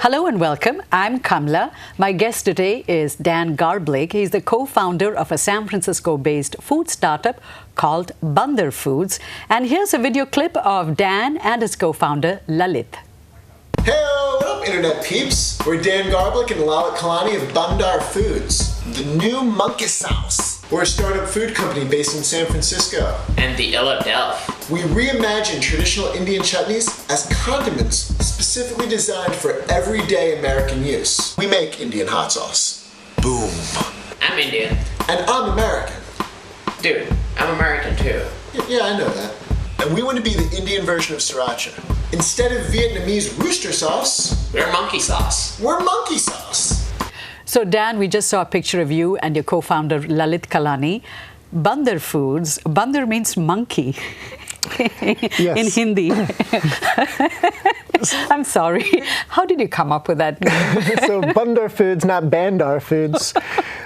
Hello and welcome. I'm Kamla. My guest today is Dan Garblick. He's the co-founder of a San Francisco-based food startup called Bandar Foods. And here's a video clip of Dan and his co-founder, Lalit. Hey, what up, Internet peeps? We're Dan Garblick and Lalit Kalani of Bandar Foods, the new monkey sauce. We're a startup food company based in San Francisco. And the Philadelphia. We reimagine traditional Indian chutneys as condiments specifically designed for everyday American use. We make Indian hot sauce. Boom. I'm Indian. And I'm American. Dude, I'm American too. Yeah, I know that. And we want to be the Indian version of sriracha. Instead of Vietnamese rooster sauce, we're monkey sauce. We're monkey sauce. So Dan, we just saw a picture of you and your co-founder Lalit Kalani. Bandar Foods, Bandar means monkey Yes. in Hindi. I'm sorry. How did you come up with that name? So Bandar Foods, not Bandar Foods.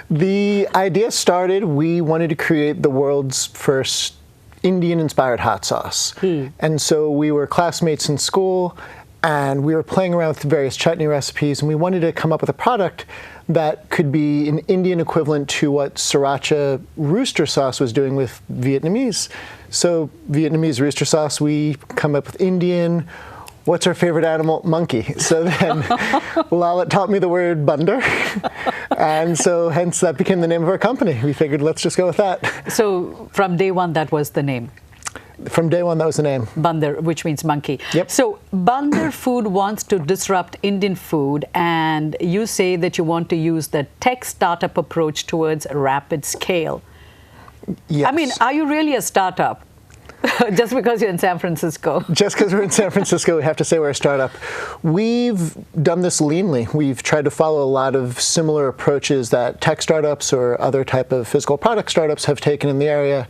The idea started, we wanted to create the world's first Indian-inspired hot sauce. And so we were classmates in school, and we were playing around with various chutney recipes, and we wanted to come up with a product that could be an Indian equivalent to what sriracha rooster sauce was doing with Vietnamese. So Vietnamese rooster sauce, we come up with Indian. What's our favorite animal? Monkey. So then Lalit taught me the word bandar, and so hence that became the name of our company. We figured let's just go with that. So from day one, that was the name. From day one, that was the name. Bandar, which means monkey. Yep. So Bandar Food wants to disrupt Indian food, and you say that you want to use the tech startup approach towards rapid scale. Yes. I mean, are you really a startup? Just because you're in San Francisco? Just because we're in San Francisco, we have to say we're a startup. We've done this leanly. We've tried to follow a lot of similar approaches that tech startups or other type of physical product startups have taken in the area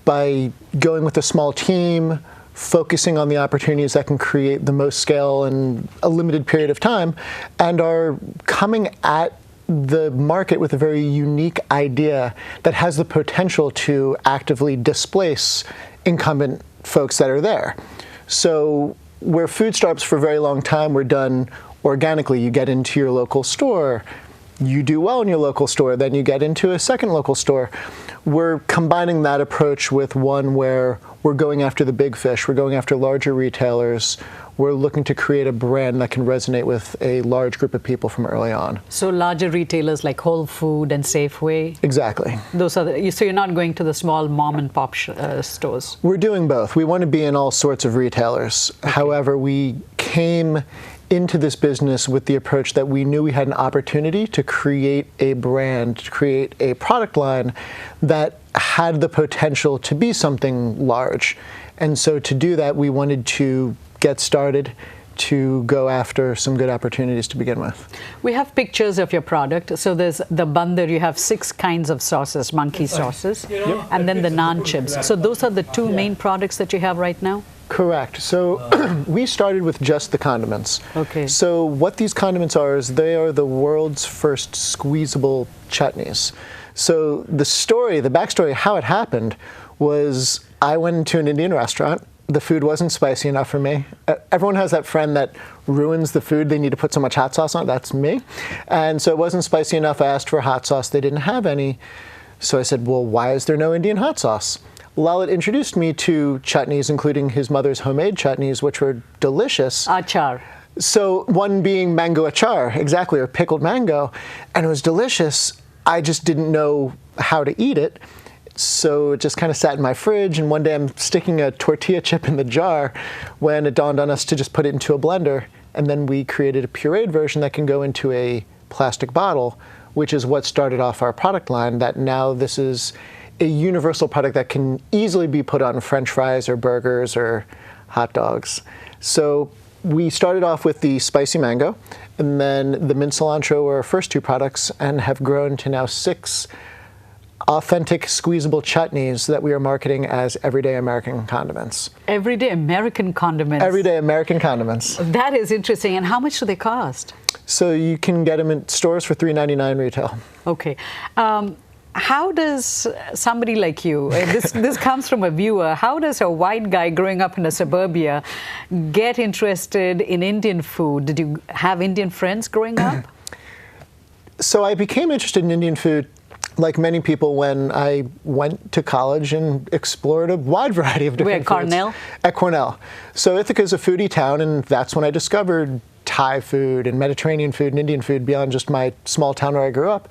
by going with a small team, focusing on the opportunities that can create the most scale in a limited period of time, and are coming at the market with a very unique idea that has the potential to actively displace incumbent folks that are there. So where food startups for a very long time were done organically, you get into your local store, you do well in your local store, then you get into a second local store. We're combining that approach with one where we're going after the big fish, we're going after larger retailers, we're looking to create a brand that can resonate with a large group of people from early on. So larger retailers like Whole Food and Safeway? Exactly. Those are so you're not going to the small mom and pop stores? We're doing both. We want to be in all sorts of retailers. Okay. However, we came into this business with the approach that we knew we had an opportunity to create a brand, to create a product line that had the potential to be something large. And so to do that, we wanted to get started to go after some good opportunities to begin with. We have pictures of your product. So there's the bandar, you have 6 kinds of sauces, monkey sauces, and then the Naan Chips. So those are the 2 main products that you have right now? Correct. So we started with just the condiments. Okay. So what these condiments are is they are the world's first squeezable chutneys. So the backstory, how it happened was I went into an Indian restaurant. The food wasn't spicy enough for me. Everyone has that friend that ruins the food. They need to put so much hot sauce on it. That's me. And so it wasn't spicy enough. I asked for hot sauce. They didn't have any. So I said, well, why is there no Indian hot sauce? Lalit introduced me to chutneys, including his mother's homemade chutneys, which were delicious. Achar. So one being mango achar, exactly, or pickled mango. And it was delicious. I just didn't know how to eat it. So it just kind of sat in my fridge, and one day I'm sticking a tortilla chip in the jar when it dawned on us to just put it into a blender, and then we created a pureed version that can go into a plastic bottle, which is what started off our product line, that now this is a universal product that can easily be put on French fries or burgers or hot dogs. So we started off with the spicy mango, and then the mint cilantro were our first 2 products, and have grown to now 6 authentic squeezable chutneys that we are marketing as everyday American condiments. Everyday American condiments. Everyday American condiments. That is interesting. And how much do they cost? So you can get them in stores for $3.99 retail. Okay. how does somebody like you, this comes from a viewer, how does a white guy growing up in a suburbia get interested in Indian food? Did you have Indian friends growing up? So I became interested in Indian food, like many people, when I went to college and explored a wide variety of different foods. Where, Cornell? At Cornell. So Ithaca is a foodie town, and that's when I discovered Thai food and Mediterranean food and Indian food beyond just my small town where I grew up.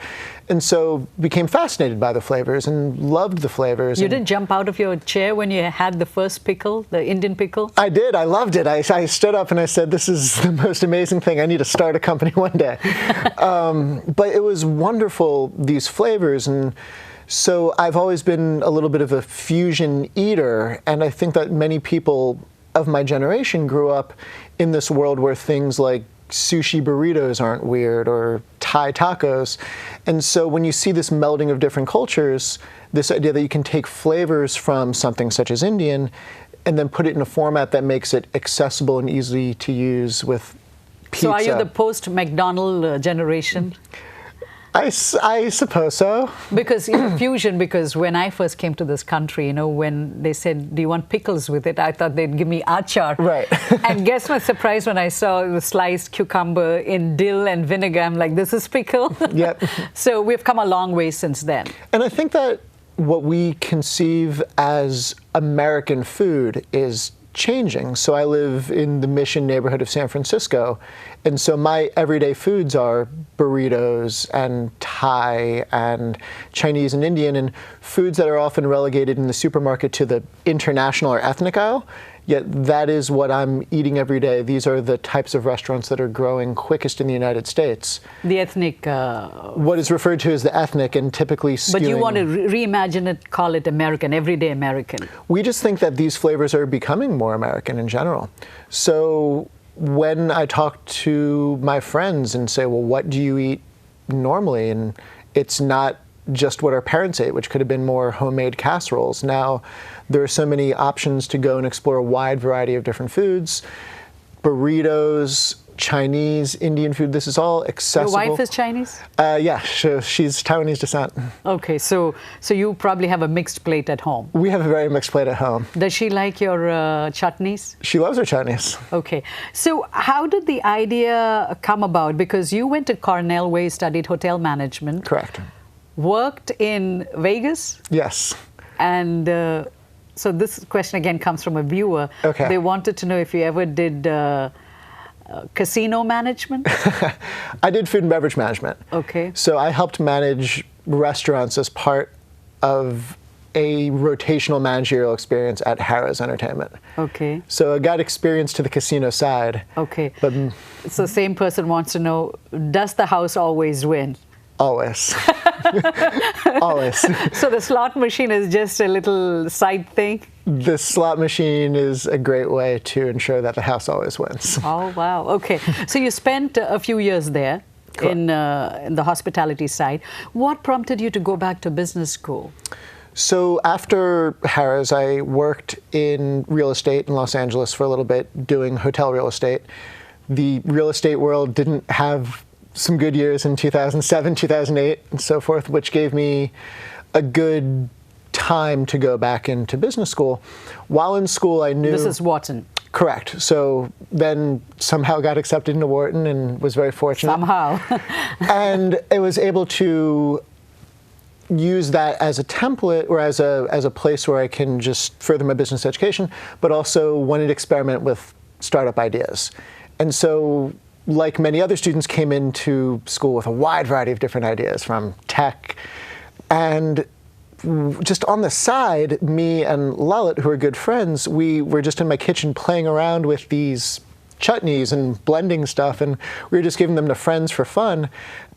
And so became fascinated by the flavors and loved the flavors. You didn't jump out of your chair when you had the first pickle, the Indian pickle? I did. I loved it. I stood up and I said, this is the most amazing thing. I need to start a company one day. But it was wonderful, these flavors. And so I've always been a little bit of a fusion eater. And I think that many people of my generation grew up in this world where things like sushi burritos aren't weird, or Thai tacos. And so when you see this melding of different cultures, this idea that you can take flavors from something such as Indian and then put it in a format that makes it accessible and easy to use with pizza. So are you the post-McDonald generation? I suppose so. Because fusion, because when I first came to this country, when they said, do you want pickles with it? I thought they'd give me achar. Right. And guess my surprise when I saw the sliced cucumber in dill and vinegar. I'm like, this is pickle? Yep. So we've come a long way since then. And I think that what we conceive as American food is changing. So I live in the Mission neighborhood of San Francisco, and so my everyday foods are burritos and Thai and Chinese and Indian, and foods that are often relegated in the supermarket to the international or ethnic aisle. Yet that is what I'm eating every day. These are the types of restaurants that are growing quickest in the United States. The ethnic... what is referred to as the ethnic, and typically skewing... But you want to reimagine it, call it American, everyday American. We just think that these flavors are becoming more American in general. So when I talk to my friends and say, well, what do you eat normally? And it's not just what our parents ate, which could have been more homemade casseroles. Now, there are so many options to go and explore a wide variety of different foods. Burritos, Chinese, Indian food, this is all accessible. Your wife is Chinese? Yeah, she's Taiwanese descent. Okay, so you probably have a mixed plate at home. We have a very mixed plate at home. Does she like your chutneys? She loves her chutneys. Okay, so how did the idea come about? Because you went to Cornell where you studied hotel management. Correct. Worked in Vegas? Yes. And so this question again comes from a viewer. Okay. They wanted to know if you ever did casino management? I did food and beverage management. Okay. So I helped manage restaurants as part of a rotational managerial experience at Harrah's Entertainment. Okay. So I got experience to the casino side. Okay. But so same person wants to know, does the house always win? Always. Always. So the slot machine is just a little side thing? The slot machine is a great way to ensure that the house always wins. Oh, wow. Okay. So you spent a few years there in the hospitality side. What prompted you to go back to business school? So after Harrah's, I worked in real estate in Los Angeles for a little bit, doing hotel real estate. The real estate world didn't have some good years in 2007, 2008, and so forth, which gave me a good time to go back into business school. While in school, I knew... This is Wharton. Correct. So then somehow got accepted into Wharton and was very fortunate. Somehow. And I was able to use that as a template, or as a place where I can just further my business education, but also wanted to experiment with startup ideas. And so, like many other students, came into school with a wide variety of different ideas from tech. And just on the side, me and Lalit, who are good friends, we were just in my kitchen playing around with these chutneys and blending stuff, and we were just giving them to friends for fun.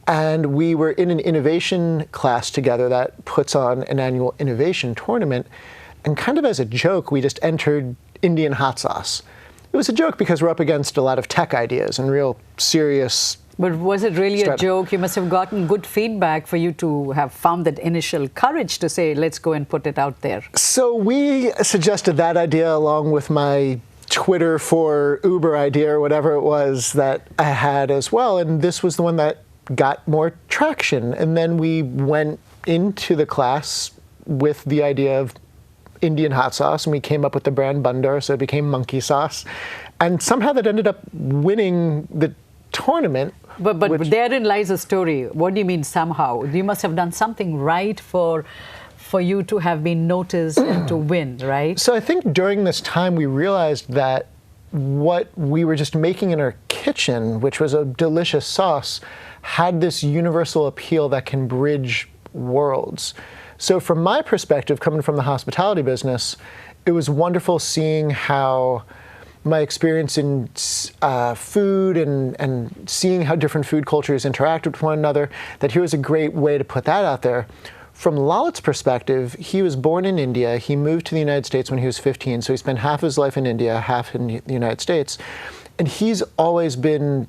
And we were in an innovation class together that puts on an annual innovation tournament. And kind of as a joke, we just entered Indian hot sauce. It was a joke because we're up against a lot of tech ideas and real serious... But was it really a joke? You must have gotten good feedback for you to have found that initial courage to say, let's go and put it out there. So we suggested that idea along with my Twitter for Uber idea or whatever it was that I had as well. And this was the one that got more traction. And then we went into the class with the idea of Indian hot sauce, and we came up with the brand Bandar, so it became monkey sauce. And somehow that ended up winning the tournament. But therein lies a story. What do you mean somehow? You must have done something right for you to have been noticed and to win, right? So I think during this time we realized that what we were just making in our kitchen, which was a delicious sauce, had this universal appeal that can bridge worlds. So from my perspective, coming from the hospitality business, it was wonderful seeing how my experience in food and seeing how different food cultures interact with one another, that here was a great way to put that out there. From Lalit's perspective, he was born in India. He moved to the United States when he was 15, so he spent half his life in India, half in the United States. And he's always been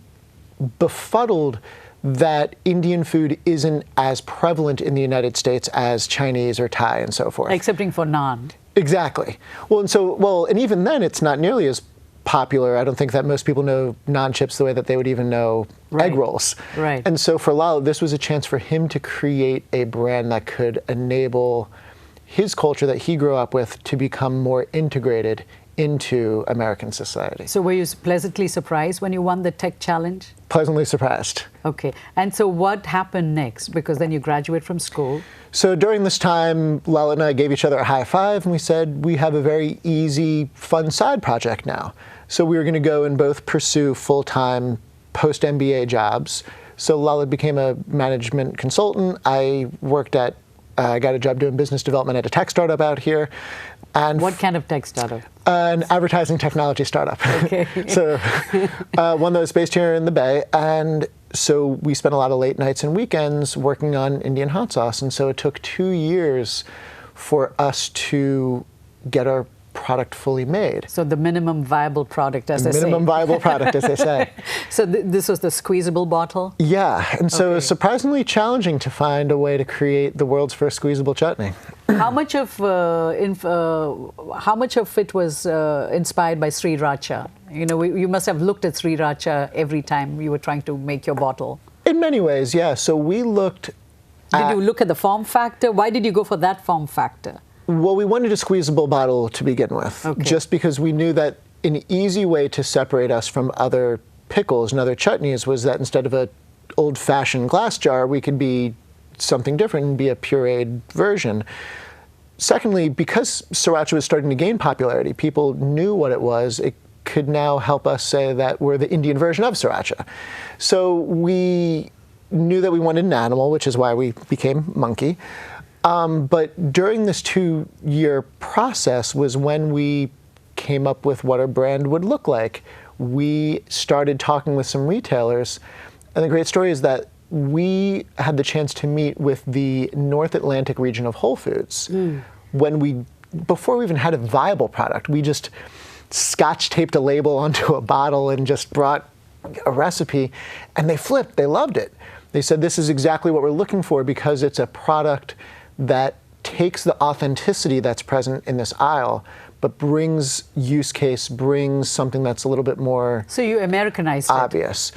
befuddled that Indian food isn't as prevalent in the United States as Chinese or Thai and so forth. Excepting for naan. Exactly. And even then it's not nearly as popular. I don't think that most people know Naan Chips the way that they would even know egg rolls. Right. And so for Lalit, this was a chance for him to create a brand that could enable his culture that he grew up with to become more integrated into American society. So were you pleasantly surprised when you won the tech challenge? Pleasantly surprised. Okay. And so what happened next? Because then you graduate from school. So during this time, Lalit and I gave each other a high five, and we said, we have a very easy, fun side project now. So we were going to go and both pursue full-time post-MBA jobs. So Lalit became a management consultant. I got a job doing business development at a tech startup out here. And what kind of tech startup? An advertising technology startup. Okay. So one that was based here in the Bay. And so we spent a lot of late nights and weekends working on Indian hot sauce. And so it took 2 years for us to get our product fully made. So the minimum viable product, as they say. Minimum viable product, as they say. So this was the squeezable bottle? Yeah, and so it was surprisingly challenging to find a way to create the world's first squeezable chutney. How much of it was inspired by Sriracha? You know, you must have looked at Sriracha every time you were trying to make your bottle. In many ways, yeah. So we looked Did you look at the form factor? Why did you go for that form factor? Well, we wanted a squeezable bottle to begin with, just because we knew that an easy way to separate us from other pickles and other chutneys was that instead of an old-fashioned glass jar, we could be something different and be a pureed version. Secondly, because Sriracha was starting to gain popularity, people knew what it was. It could now help us say that we're the Indian version of Sriracha. So we knew that we wanted an animal, which is why we became monkey. But during this 2-year process was when we came up with what our brand would look like. We started talking with some retailers, and the great story is that we had the chance to meet with the North Atlantic region of Whole Foods. Before we even had a viable product, we just scotch taped a label onto a bottle and just brought a recipe, and they flipped, they loved it. They said, this is exactly what we're looking for because it's a product that takes the authenticity that's present in this aisle, but brings use case, brings something that's a little bit more So you Americanized obvious.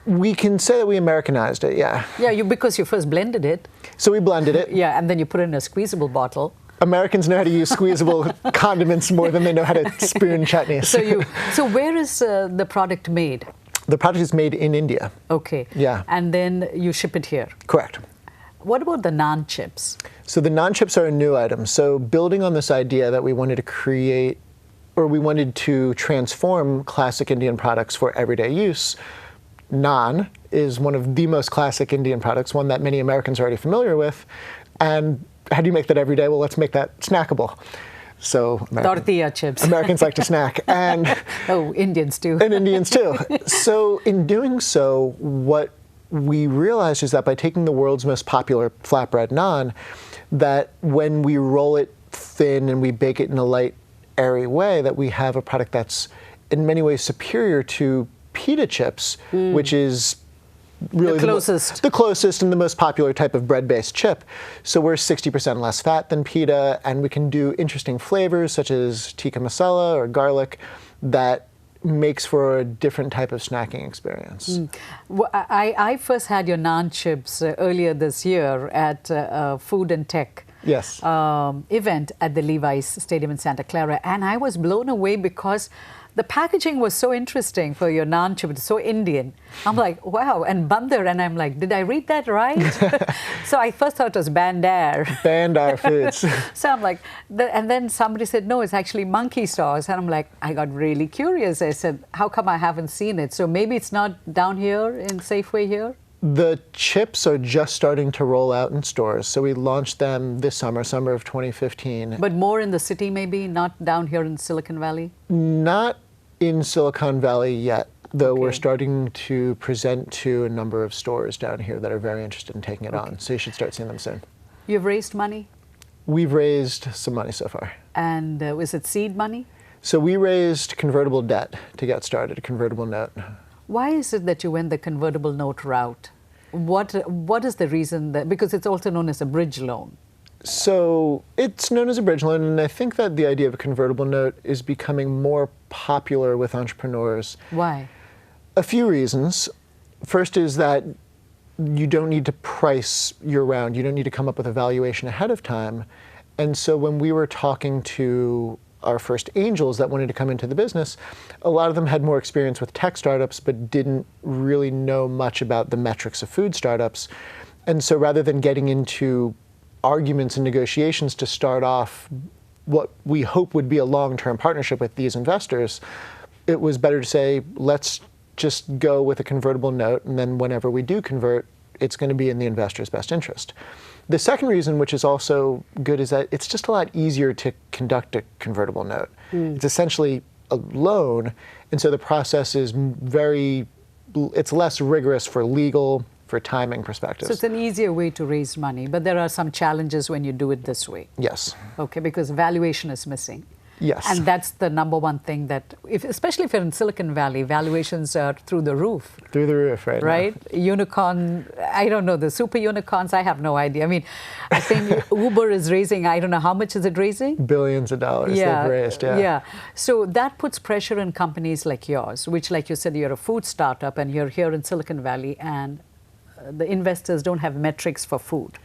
We can say that we Americanized it, yeah. Yeah, because you first blended it. So we blended it. Yeah, and then you put it in a squeezable bottle. Americans know how to use squeezable condiments more than they know how to spoon chutneys. So where is the product made? The product is made in India. Okay. Yeah. And then you ship it here. Correct. What about the naan chips? So the naan chips are a new item. So building on this idea that we wanted to create, or we wanted to transform classic Indian products for everyday use, naan is one of the most classic Indian products, one that many Americans are already familiar with. And how do you make that every day? Well, let's make that snackable. So Tortilla chips. Americans like to snack. And oh, Indians too. And Indians too. So in doing so, what we realized is that by taking the world's most popular flatbread naan, that when we roll it thin and we bake it in a light, airy way, that we have a product that's in many ways superior to pita chips, which is really the closest and the most popular type of bread-based chip. So we're 60% less fat than pita, and we can do interesting flavors such as tikka masala or garlic that makes for a different type of snacking experience. Well, I first had your Naan Chips earlier this year at a Food and Tech Yes. event at the Levi's Stadium in Santa Clara, and I was blown away because the packaging was so interesting for your naan chip. It's so Indian. I'm like, wow, and Bandar, and I'm like, did I read that right? So I first thought it was Bandar. Bandar Foods. So I'm like, and then somebody said, no, it's actually monkey sauce. And I'm like, I got really curious. I said, how come I haven't seen it? So maybe it's not down here in Safeway here? The chips are just starting to roll out in stores. So we launched them this summer of 2015. But more in the city maybe, not down here in Silicon Valley? Not in Silicon Valley yet, though Okay. we're starting to present to a number of stores down here that are very interested in taking it on. So you should start seeing them soon. You've raised money? We've raised some money so far. And was it seed money? So we raised convertible debt to get started, a convertible note. Why is it that you went the convertible note route? What is the reason that, because it's also known as a bridge loan? So it's known as a bridge loan, and I think that the idea of a convertible note is becoming more popular with entrepreneurs. Why? A few reasons. First is that you don't need to price your round. You don't need to come up with a valuation ahead of time. And so when we were talking to our first angels that wanted to come into the business, a lot of them had more experience with tech startups but didn't really know much about the metrics of food startups. And so rather than getting into arguments and negotiations to start off what we hope would be a long-term partnership with these investors, it was better to say, let's just go with a convertible note, and then whenever we do convert, it's going to be in the investor's best interest. The second reason, which is also good, is that it's just a lot easier to conduct a convertible note. It's essentially a loan, and so the process is it's less rigorous for legal, for timing perspectives. So it's an easier way to raise money, but there are some challenges when you do it this way. Yes. Okay, because valuation is missing. Yes. And that's the number one thing that, especially if you're in Silicon Valley, valuations are through the roof. Through the roof, right? Right? Unicorn, I don't know, the super unicorns, I have no idea. I mean, I think Uber is raising, I don't know, how much is it raising? Billions of dollars they've raised, yeah. Yeah. So that puts pressure on companies like yours, which, like you said, you're a food startup and you're here in Silicon Valley, and the investors don't have metrics for food.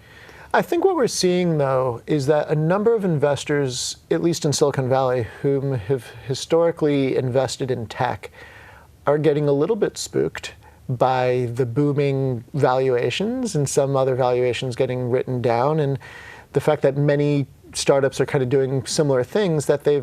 I think what we're seeing, though, is that a number of investors, at least in Silicon Valley, whom have historically invested in tech, are getting a little bit spooked by the booming valuations and some other valuations getting written down, and the fact that many startups are kind of doing similar things, that they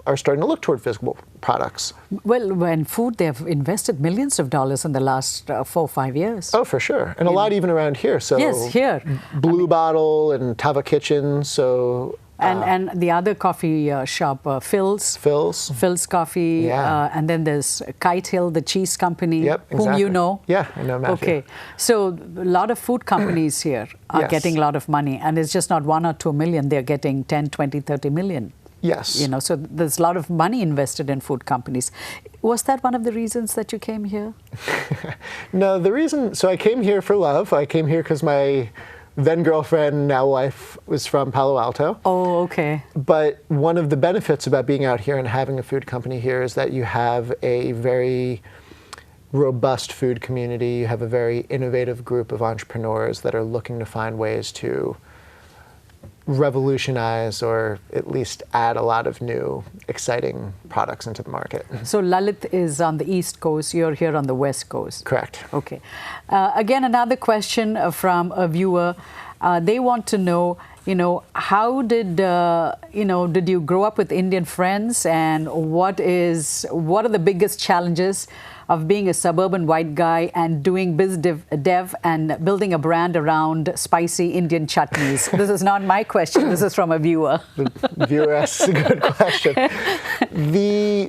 are starting to look toward physical products. Well, when food, they've invested millions of dollars in the last 4 or 5 years. Oh, for sure. And a lot even around here. So yes, here. Blue Bottle and Tava Kitchen. So and the other coffee shop, Phil's Coffee. Yeah. And then there's Kite Hill, the cheese company, Yep, exactly. whom you know. Yeah, I know Matthew. Okay. So a lot of food companies here are Yes. getting a lot of money. And it's just not 1 or 2 million. They're getting 10, 20, 30 million. Yes. You know, so there's a lot of money invested in food companies. Was that one of the reasons that you came here? No, the reason, so I came here for love. I came here because my then girlfriend, now wife, was from Palo Alto. Oh, okay. But one of the benefits about being out here and having a food company here is that you have a very robust food community. You have a very innovative group of entrepreneurs that are looking to find ways to revolutionize or at least add a lot of new, exciting products into the market. So Lalit is on the East Coast, you're here on the West Coast. Correct. Okay. Again, another question from a viewer. They want to know, how did you grow up with Indian friends, and what are the biggest challenges of being a suburban white guy and doing biz dev and building a brand around spicy Indian chutneys? This is not my question. This is from a viewer. The viewer asks a good question.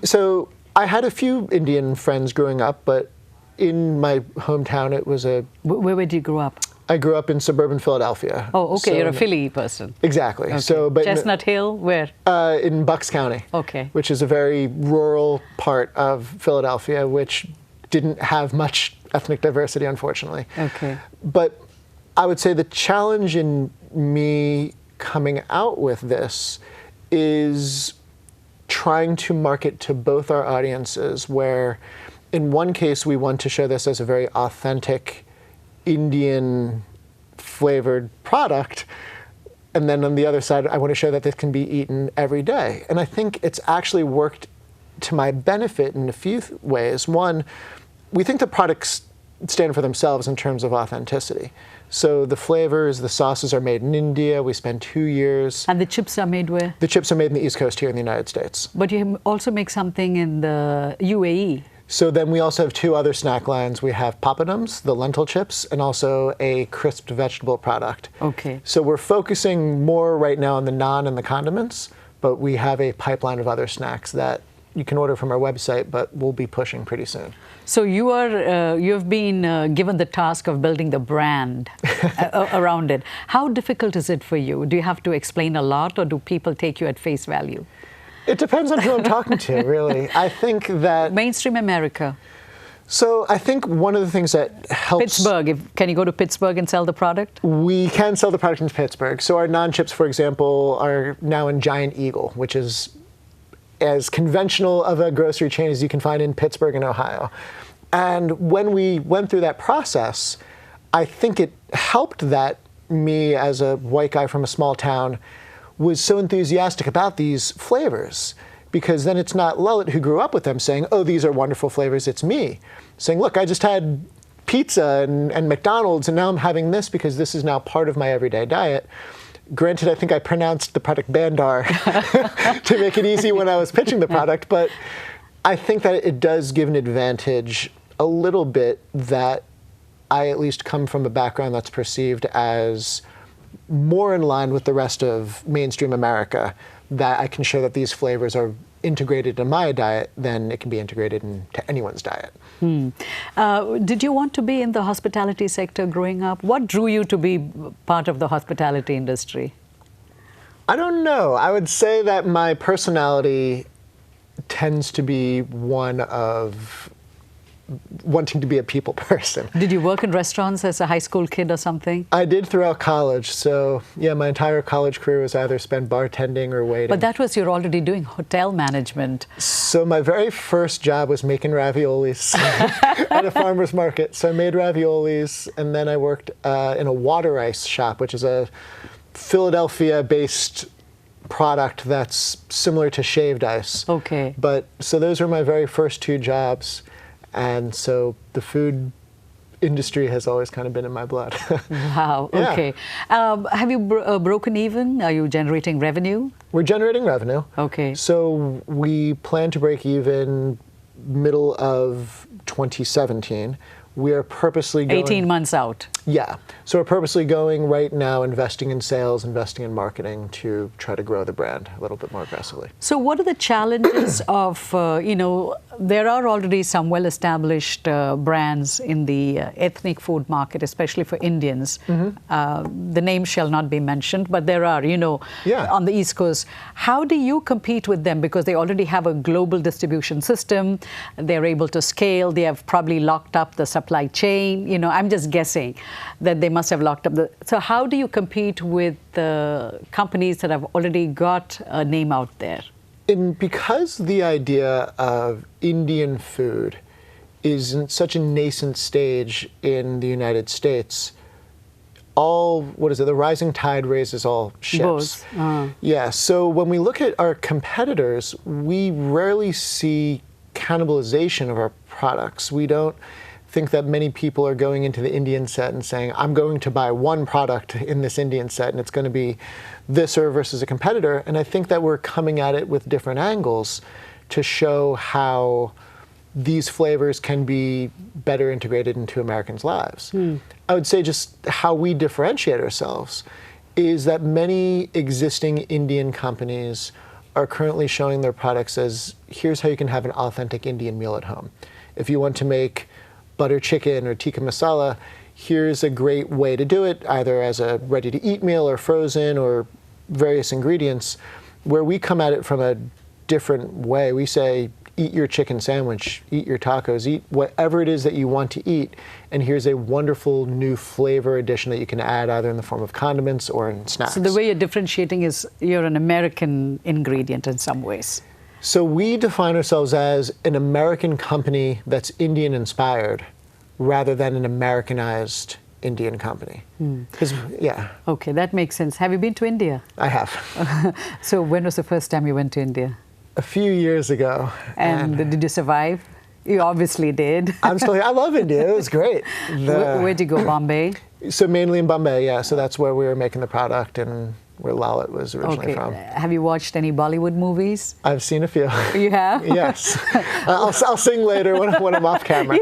So I had a few Indian friends growing up, but in my hometown, it was Where did you grow up? I grew up in suburban Philadelphia. Oh, okay. So You're a Philly person. Exactly. Okay. So, but Chestnut Hill, where? In Bucks County. Okay. Which is a very rural part of Philadelphia, which didn't have much ethnic diversity, unfortunately. Okay. But I would say the challenge in me coming out with this is trying to market to both our audiences, where in one case we want to show this as a very authentic Indian flavored product, and then on the other side I want to show that this can be eaten every day. And I think it's actually worked to my benefit in a few ways. One, we think the products stand for themselves in terms of authenticity. So the flavors, the sauces are made in India. We spend 2 years. And the chips are made where? The chips are made in the East Coast here in the United States. But you also make something in the UAE. So then we also have 2 other snack lines. We have papadums, the lentil chips, and also a crisped vegetable product. Okay. So we're focusing more right now on the naan and the condiments, but we have a pipeline of other snacks that you can order from our website, but we'll be pushing pretty soon. So you've been given the task of building the brand around it. How difficult is it for you? Do you have to explain a lot, or do people take you at face value? It depends on who I'm talking to, really. I think that... Mainstream America. So I think one of the things that helps... Pittsburgh. Can you go to Pittsburgh and sell the product? We can sell the product in Pittsburgh. So our Naan Chips, for example, are now in Giant Eagle, which is as conventional of a grocery chain as you can find in Pittsburgh and Ohio. And when we went through that process, I think it helped that me, as a white guy from a small town, was so enthusiastic about these flavors, because then it's not Lalit, who grew up with them, saying, oh, these are wonderful flavors. It's me saying, look, I just had pizza and McDonald's, and now I'm having this because this is now part of my everyday diet. Granted, I think I pronounced the product Bandar to make it easy when I was pitching the product, but I think that it does give an advantage a little bit that I at least come from a background that's perceived as more in line with the rest of mainstream America, that I can show that these flavors are integrated in my diet than it can be integrated into anyone's diet. Did you want to be in the hospitality sector growing up? What drew you to be part of the hospitality industry? I don't know. I would say that my personality tends to be one of wanting to be a people person. Did you work in restaurants as a high school kid or something? I did throughout college. So yeah, my entire college career was either spent bartending or waiting. But that was, you're already doing hotel management. So my very first job was making raviolis at a farmer's market. So I made raviolis, and then I worked in a water ice shop, which is a Philadelphia-based product that's similar to shaved ice. Okay. But so those were my very first 2 jobs. And so the food industry has always kind of been in my blood. Wow, Yeah. okay. Have you broken even? Are you generating revenue? We're generating revenue. Okay. So we plan to break even middle of 2017. We are purposely going... 18 months out. Yeah. So we're purposely going right now, investing in sales, investing in marketing to try to grow the brand a little bit more aggressively. So what are the challenges of, there are already some well-established brands in the ethnic food market, especially for Indians. The name shall not be mentioned, but there are, on the East Coast. How do you compete with them? Because they already have a global distribution system. They're able to scale. They have probably locked up the supply chain. I'm just guessing that they must have locked up the... So how do you compete with the companies that have already got a name out there? Because the idea of Indian food is in such a nascent stage in the United States, the rising tide raises all ships. Both. Yeah, so when we look at our competitors, we rarely see cannibalization of our products. We don't think that many people are going into the Indian set and saying, I'm going to buy one product in this Indian set and it's going to be this versus a competitor. And I think that we're coming at it with different angles to show how these flavors can be better integrated into Americans' lives. I would say just how we differentiate ourselves is that many existing Indian companies are currently showing their products as, here's how you can have an authentic Indian meal at home. If you want to make butter chicken or tikka masala, here's a great way to do it, either as a ready-to-eat meal or frozen or various ingredients, where we come at it from a different way. We say, eat your chicken sandwich, eat your tacos, eat whatever it is that you want to eat, and here's a wonderful new flavor addition that you can add either in the form of condiments or in snacks. So the way you're differentiating is you're an American ingredient in some ways. So we define ourselves as an American company that's Indian-inspired rather than an Americanized Indian company. Yeah. Okay, that makes sense. Have you been to India? I have. So when was the first time you went to India? A few years ago. And did you survive? You obviously did. I love India. It was great. Where'd you go, Bombay? So mainly in Bombay, yeah. So that's where we were making the product and where Lalit was originally from. Have you watched any Bollywood movies? I've seen a few. You have? Yes. I'll sing later when I'm off camera.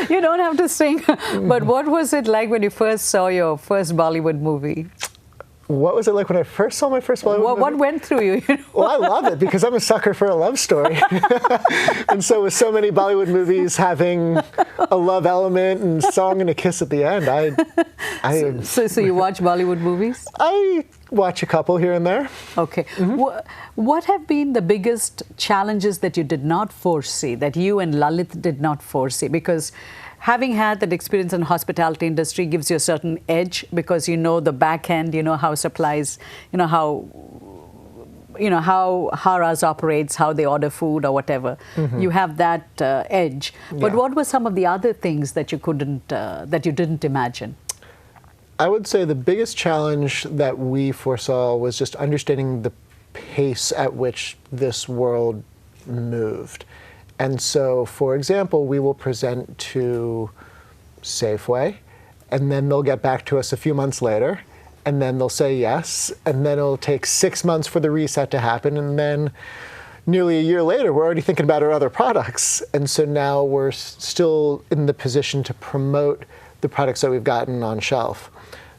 You don't have to sing. But what was it like when you first saw your first Bollywood movie? What was it like when I first saw my first Bollywood movie? What went through you? Well, I love it because I'm a sucker for a love story. And so with so many Bollywood movies having a love element and song and a kiss at the end, So you watch Bollywood movies? I watch a couple here and there. Okay. What have been the biggest challenges that you did not foresee, that you and Lalit did not foresee? Because having had that experience in the hospitality industry gives you a certain edge because you know the back end, you know how supplies, how Haras operates, how they order food or whatever. You have that edge. But what were some of the other things that you didn't imagine? I would say the biggest challenge that we foresaw was just understanding the pace at which this world moved. And so, for example, we will present to Safeway, and then they'll get back to us a few months later, and then they'll say yes, and then it'll take 6 months for the reset to happen, and then nearly a year later, we're already thinking about our other products. And so now we're still in the position to promote the products that we've gotten on shelf.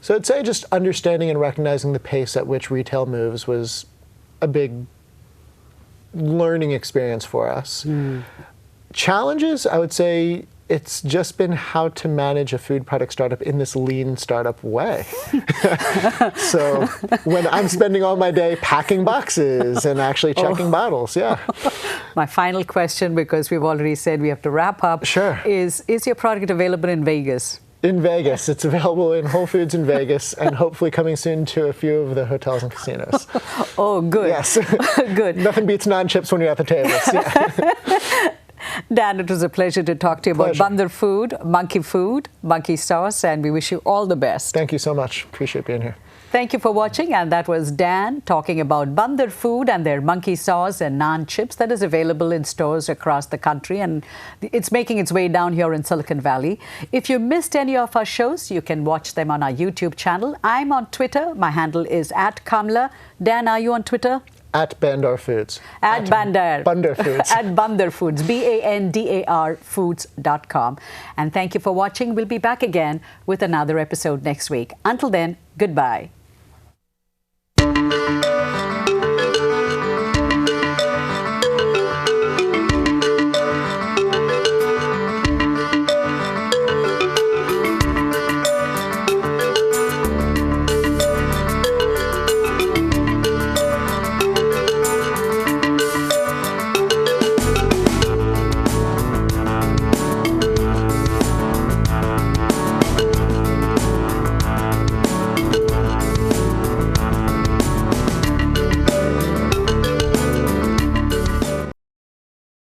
So I'd say just understanding and recognizing the pace at which retail moves was a big learning experience for us. Challenges, I would say it's just been how to manage a food product startup in this lean startup way. So when I'm spending all my day packing boxes and actually checking bottles, yeah. My final question, because we've already said we have to wrap up, Sure. is your product available in Vegas? In Vegas. It's available in Whole Foods in Vegas and hopefully coming soon to a few of the hotels and casinos. Oh, good. Yes. Good. Nothing beats Naan Chips when you're at the tables. Yeah. Dan, it was a pleasure to talk to you about Bandar Food, Monkey Sauce, and we wish you all the best. Thank you so much. Appreciate being here. Thank you for watching, and that was Dan talking about Bandar Food and their monkey sauce and naan chips that is available in stores across the country, and it's making its way down here in Silicon Valley. If you missed any of our shows, you can watch them on our YouTube channel. I'm on Twitter. My handle is @Kamla. Dan, are you on Twitter? Bandar Foods. Bandar. Bandar Foods. Bandar Foods. BANDAR Foods.com. And thank you for watching. We'll be back again with another episode next week. Until then, goodbye.